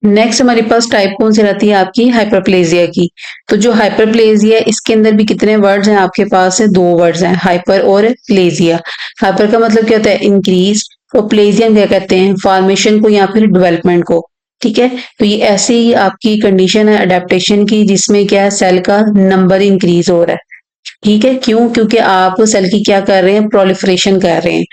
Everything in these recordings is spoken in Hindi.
नेक्स्ट हमारे पास टाइप कौन सी रहती है आपकी हाइपरप्लेजिया की। तो जो हाइपरप्लेजिया इसके अंदर भी कितने वर्ड्स हैं आपके पास है, दो वर्ड्स हैं, हाइपर और प्लेजिया। हाइपर का मतलब क्या होता है इंक्रीज, और प्लेजिया क्या कहते हैं फॉर्मेशन को या फिर डेवलपमेंट को। ठीक है, तो ये ऐसे ही आपकी कंडीशन है अडेप्टेशन की जिसमें क्या है सेल का नंबर इंक्रीज हो रहा है। ठीक है, क्यों? क्योंकि आप सेल की क्या कर रहे हैं, प्रोलिफरेशन कर रहे हैं।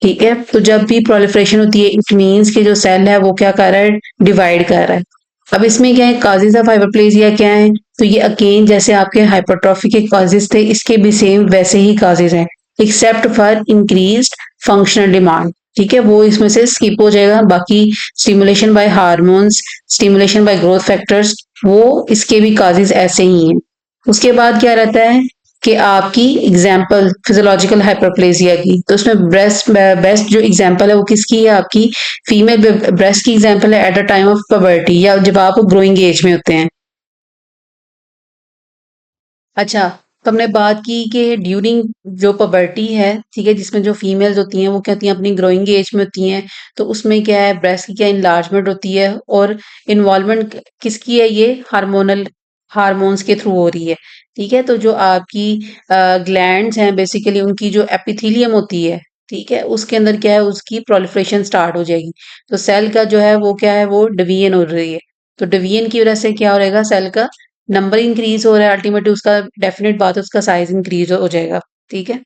ठीक है, तो जब भी प्रोलिफरेशन होती है इट मीन्स कि जो सेल है वो क्या कर रहा है, डिवाइड कर रहा है। अब इसमें क्या है, काजेज ऑफ हाइपरप्लेजिया क्या है? तो ये अगेन जैसे आपके हाइपरट्रॉफी के काजेज थे, इसके भी सेम वैसे ही काजेज हैं, except for increased functional demand. ठीक है, वो इसमें से स्किप हो जाएगा। बाकी stimulation by hormones, stimulation by growth factors, वो इसके भी काजेज ऐसे ही हैं। उसके बाद क्या रहता है कि आपकी एग्जाम्पल फिजियोलॉजिकल हाइपरप्लेजिया की, तो उसमें ब्रेस्ट बेस्ट जो एग्जाम्पल है वो किसकी है आपकी, फीमेल ब्रेस्ट की एग्जाम्पल है at a time of puberty या जब आप ग्रोइंग एज में होते हैं। अच्छा, तो हमने बात की कि ड्यूरिंग जो पबर्टी है, ठीक है, जिसमें जो फीमेल्स होती हैं वो क्या होती हैं अपनी ग्रोइंग एज में होती हैं। तो उसमें क्या है ब्रेस्ट की क्या इन्लार्जमेंट होती है, और इन्वॉल्वमेंट किसकी है, ये हार्मोनल हार्मोन्स के थ्रू हो रही है। ठीक है, तो जो आपकी ग्लैंड्स हैं बेसिकली उनकी जो एपिथेलियम होती है, ठीक है, उसके अंदर क्या है उसकी प्रोलिफरेशन स्टार्ट हो जाएगी। तो सेल का जो है वो क्या है, वो डिवीजन हो रही है। तो डिवीजन की वजह से क्या हो रहेगा, सेल का नंबर इंक्रीज हो रहा है, अल्टीमेटली उसका डेफिनेट बात है उसका साइज इंक्रीज हो जाएगा। ठीक है।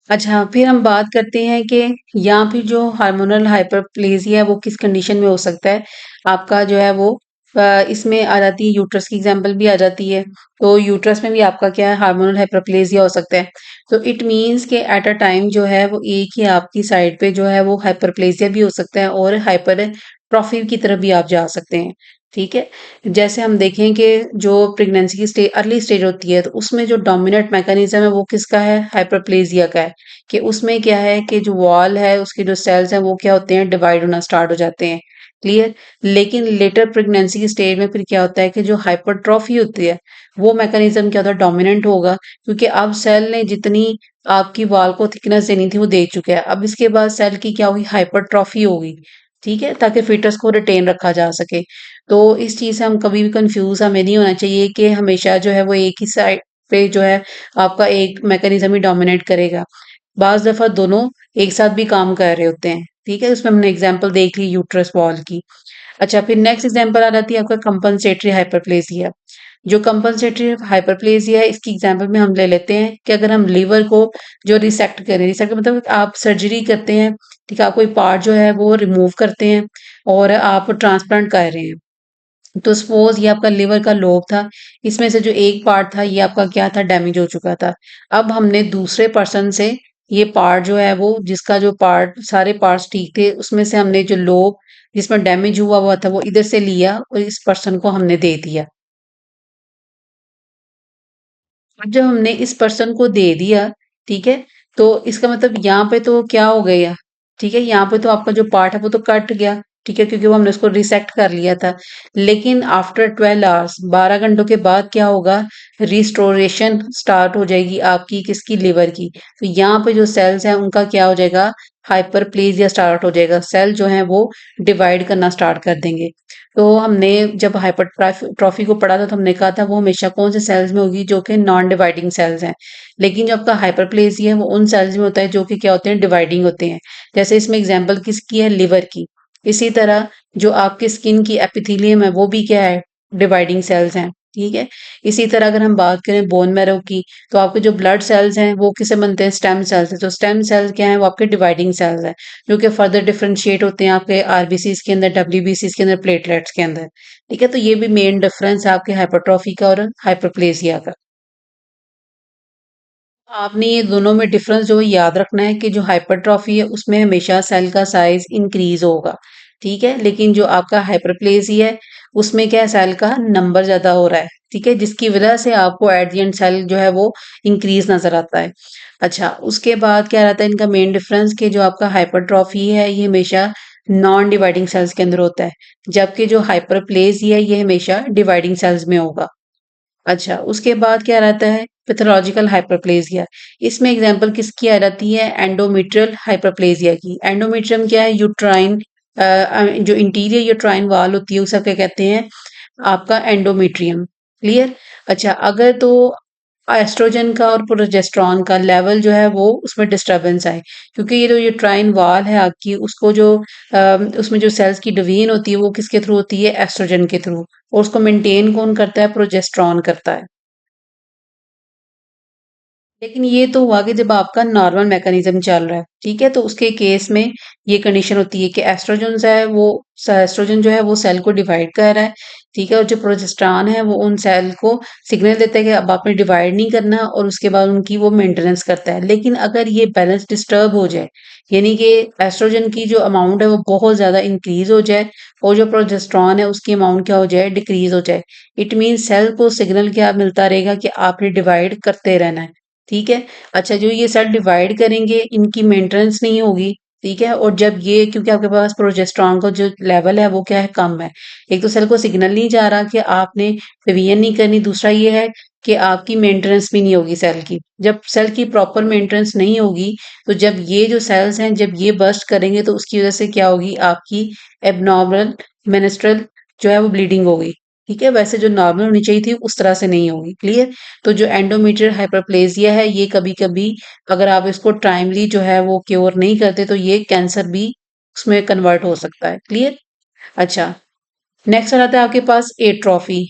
अच्छा, फिर हम बात करते हैं कि यहाँ पे जो हार्मोनल हाइपरप्लेजिया है वो किस कंडीशन में हो सकता है। आपका जो है वो इसमें आ जाती है, यूट्रस की एग्जांपल भी आ जाती है। तो यूट्रस में भी आपका क्या है, हार्मोनल हाइपरप्लेजिया हो सकता है। तो इट मीन्स कि एट अ टाइम जो है वो एक ही आपकी साइड पे जो है वो हाइपरप्लेजिया भी हो सकता है और हाइपर ट्रॉफी की तरफ भी आप जा सकते हैं। ठीक है, जैसे हम देखें कि जो प्रेगनेंसी की अर्ली स्टेज होती है तो उसमें जो डोमिनेंट मैकेनिज्म है वो किसका है, हाइपरप्लेजिया का है। कि उसमें क्या है कि जो वॉल है उसके जो सेल्स हैं वो क्या होते हैं, डिवाइड होना स्टार्ट हो जाते हैं। क्लियर। लेकिन लेटर प्रेगनेंसी की स्टेज में फिर क्या होता है कि जो हाइपरट्रॉफी होती है वो मैकेनिज्म क्या होता है, डोमिनेंट होगा। क्योंकि अब सेल ने जितनी आपकी वॉल को थिकनेस देनी थी वो दे चुका है, अब इसके बाद सेल की क्या होगी, हाइपरट्रॉफी होगी। ठीक है, ताकि फीटस को रिटेन रखा जा सके। तो इस चीज़ से हम कभी भी कंफ्यूज हमें नहीं होना चाहिए कि हमेशा जो है वो एक ही साइड पे जो है आपका एक मैकेनिज्म ही डोमिनेट करेगा। बाज़ दफ़ा दोनों एक साथ भी काम कर रहे होते हैं। ठीक है, उसमें हमने एग्जांपल देख ली यूट्रस वॉल की। अच्छा, फिर नेक्स्ट एग्जांपल आ जाती है आपका कंपनसेटरी हाइपरप्लेजिया। जो कंपनसेटरी हाइपरप्लेजिया है इसकी एग्जांपल में हम ले लेते हैं कि अगर हम लीवर को जो रिसेक्ट करें, रिसेक्ट मतलब आप सर्जरी करते हैं। ठीक है, आप कोई पार्ट जो है वो रिमूव करते हैं और आप ट्रांसप्लांट कर रहे हैं। तो सपोज ये आपका लिवर का लोब था, इसमें से जो एक पार्ट था ये आपका क्या था, डैमेज हो चुका था। अब हमने दूसरे पर्सन से ये पार्ट जो है वो जिसका जो पार्ट सारे पार्ट्स ठीक थे उसमें से हमने जो लोब जिसमें डैमेज हुआ हुआ था वो इधर से लिया और इस पर्सन को हमने दे दिया। अब जब हमने इस पर्सन को दे दिया, ठीक है, तो इसका मतलब यहाँ पे तो क्या हो गया, ठीक है, यहाँ पे तो आपका जो पार्ट है वो तो कट गया। ठीक है, क्योंकि वो हमने उसको रिसेक्ट कर लिया था। लेकिन आफ्टर 12 आवर्स, 12 घंटों के बाद क्या होगा, रिस्टोरेशन स्टार्ट हो जाएगी आपकी किसकी, लिवर की। तो यहाँ पे जो सेल्स हैं उनका क्या हो जाएगा, हाइपरप्लेजिया स्टार्ट हो जाएगा, सेल जो है वो डिवाइड करना स्टार्ट कर देंगे। तो हमने जब हाइपरट्रॉफी को पढ़ा था तो हमने कहा था वो हमेशा कौन से सेल्स में होगी, जो कि नॉन डिवाइडिंग सेल्स हैं। लेकिन जो आपका हाइपरप्लेजिया है वो उन सेल्स में होता है जो कि क्या होते हैं, डिवाइडिंग होते हैं। जैसे इसमें एग्जांपल किसकी है, लिवर की। इसी तरह जो आपके स्किन की एपिथेलियम है वो भी क्या है, डिवाइडिंग सेल्स हैं। ठीक है, इसी तरह अगर हम बात करें बोन मैरो की, तो आपके जो ब्लड सेल्स हैं वो किसे बनते हैं, स्टेम सेल्स से। तो स्टेम सेल्स क्या है, वो आपके डिवाइडिंग सेल्स हैं जो कि फर्दर डिफरेंशिएट होते हैं आपके आरबीसीज के अंदर, डब्ल्यूबीसीज के अंदर, प्लेटलेट्स के अंदर। ठीक है, तो ये भी मेन डिफरेंस है आपके हाइपरट्रॉफी का और हाइपरप्लेजिया का। आपने ये दोनों में डिफरेंस जो है याद रखना है कि जो हाइपरट्रॉफी है उसमें हमेशा सेल का साइज इंक्रीज होगा। ठीक है, लेकिन जो आपका हाइपरप्लेजिया है उसमें क्या है, सेल का नंबर ज्यादा हो रहा है। ठीक है, जिसकी वजह से आपको एट द एंड सेल जो है वो इंक्रीज नजर आता है। अच्छा, उसके बाद क्या रहता है इनका मेन डिफरेंस कि जो आपका हाइपरट्रॉफी है ये हमेशा नॉन डिवाइडिंग सेल्स के अंदर होता है, जबकि जो हाइपरप्लेजिया है ये हमेशा डिवाइडिंग सेल्स में होगा। अच्छा, उसके बाद क्या रहता है पैथोलॉजिकल हाइपरप्लेजिया। इसमें एग्जांपल किसकी आ जाती है एंडोमेट्रियल हाइपरप्लेजिया की। एंडोमेट्रियम क्या है यूट्राइन जो इंटीरियर यूट्राइन वॉल होती है उसे क्या कहते हैं आपका एंडोमेट्रियम। क्लियर। अच्छा अगर तो एस्ट्रोजन का और प्रोजेस्टेरॉन का लेवल जो है वो उसमें डिस्टरबेंस आए क्योंकि ये जो यूट्राइन वॉल है आपकी उसको जो उसमें जो सेल्स की डिवीजन होती है वो किसके थ्रू होती है एस्ट्रोजन के थ्रू और उसको मेंटेन कौन करता है प्रोजेस्टेरॉन करता है। लेकिन ये तो हुआ कि जब आपका नॉर्मल मैकेनिज्म चल रहा है ठीक है तो उसके केस में ये कंडीशन होती है कि एस्ट्रोजन है वो एस्ट्रोजन जो है वो सेल को डिवाइड कर रहा है ठीक है और जो प्रोजेस्टेरॉन है वो उन सेल को सिग्नल देता है कि अब आपने डिवाइड नहीं करना और उसके बाद उनकी वो मेंटेनेंस करता है। लेकिन अगर ये बैलेंस डिस्टर्ब हो जाए यानी कि एस्ट्रोजन की जो अमाउंट है वो बहुत ज्यादा इंक्रीज हो जाए और जो प्रोजेस्टेरॉन है उसकी अमाउंट क्या हो जाए डिक्रीज हो जाए इट मीन सेल को सिग्नल क्या मिलता रहेगा कि आपने डिवाइड करते रहना है। ठीक है। अच्छा जो ये सेल डिवाइड करेंगे इनकी मेंटेनेंस नहीं होगी ठीक है और जब ये क्योंकि आपके पास प्रोजेस्टेरॉन का जो लेवल है वो क्या है कम है एक तो सेल को सिग्नल नहीं जा रहा कि आपने डिवीजन नहीं करनी दूसरा ये है कि आपकी मेंटेनेंस भी नहीं होगी सेल की। जब सेल की प्रॉपर मेंटेनेंस नहीं होगी तो जब ये जो सेल्स हैं जब ये बर्स्ट करेंगे तो उसकी वजह से क्या होगी आपकी एबनॉर्मल मेनेस्ट्रल जो है वो ब्लीडिंग होगी। ठीक है वैसे जो नॉर्मल होनी चाहिए थी उस तरह से नहीं होगी। क्लियर। तो जो एंडोमेट्रियल हाइपरप्लेजिया है ये कभी-कभी अगर आप इसको टाइमली जो है वो क्योर नहीं करते तो ये कैंसर भी उसमें कन्वर्ट हो सकता है। क्लियर। अच्छा नेक्स्ट आ जाता है आपके पास एट्रोफी।